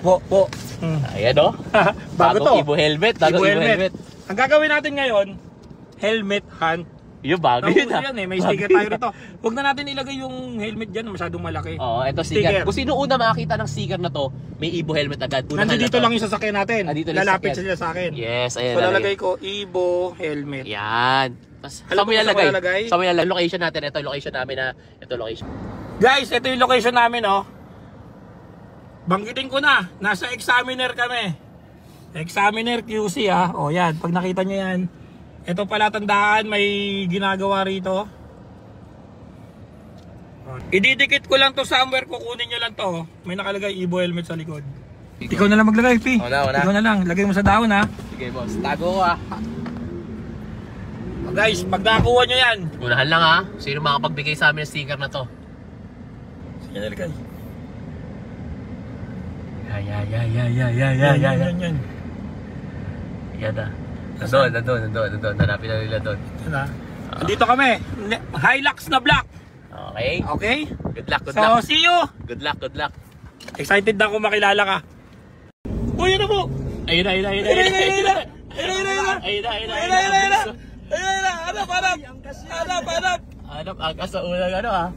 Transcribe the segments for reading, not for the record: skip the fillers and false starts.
Po. Ayan o. Bago to. Ibo helmet. Ibo helmet. Ang gagawin natin ngayon, helmet hunt. Yung bago yun yan eh, may sticker tayo rito. Huwag na natin ilagay yung helmet dyan, masyadong malaki. Oo, ito sticker. Kung sino una makakita ng sticker na to, may Ibo helmet agad. Nandito lang yung sasakyan natin. Lalapit sila sa akin. Yes, ayan. So lalagay ko Ibo helmet. Yan. Saan mo ilalagay? Saan mo ilalagay? Location natin. Ito yung location namin na. Ito location. Guys, ito yung location namin oh. Banggitin ko na, nasa examiner kami. Examiner QC ah. O yan, pag nakita nyo yan. Ito pala tandaan, may ginagawa rito. Ididikit ko lang to somewhere, kukunin nyo lang to. May nakalagay Ibo helmet sa likod. Ikaw na lang maglagay, P. Ikaw na lang, lagay mo sa dahon ha. Sige boss, tago ko ha. Guys, pag nakakuha nyo yan. Unahan lang ha, sino makapagbigay sa amin ng sticker na to? Sige na lagay. Yan. Yan ah. Nandun. Nanapin na nila doon. Andito kami. Hilux na black. Okay? Good luck. So, see you. Good luck. Excited na ako makilala ka. Uy, ano po? Ayun na. Hanap, angkas sa unang ano ah.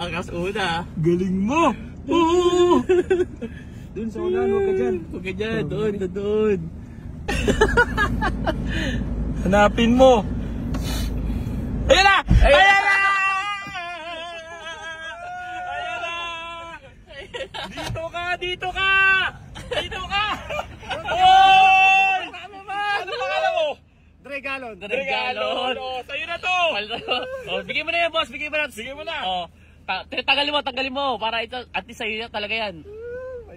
Angkas una. Galing mo. Doon sa unahan, huwag ka dyan. Doon. Hanapin mo. Ayan na! Dito ka! Oy! Ano pangalan mo? Regalo. Sa'yo na to! Bigyan mo na yan, boss. Bigyan mo na. Tanggalin mo. Para ito, at least sa'yo na talaga yan.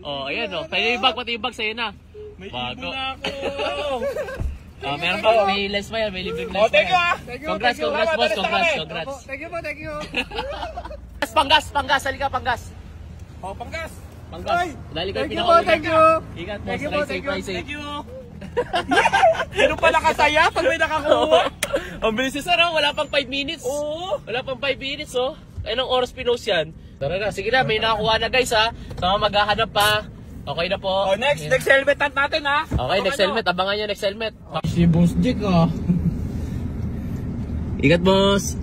Ayan o. Sa'yo yung bag, pati yung bag sa'yo na. May ibo na ako. Meron pa, may lens pa yan, may libreng lens pa yan. Congrats, boss. Congrats. Thank you. Panggas. Halika, Panggas. Panggas. Dali kayo Thank you. Ingat, boss. Thank you. Sino pala kasaya pag may nakakuha? Ang bilis sa sarang, wala pang 5 minutes. Oo. Wala pang 5 minutes, oh. Anong oras pinost yan? Tara na, sige na, may nakakuha na guys ha. So maghahanap pa. Okay na po. Next helmet hunt natin ha. Okay, next helmet. Abangan nyo next helmet. Si Boss Dick ah. Ingat boss.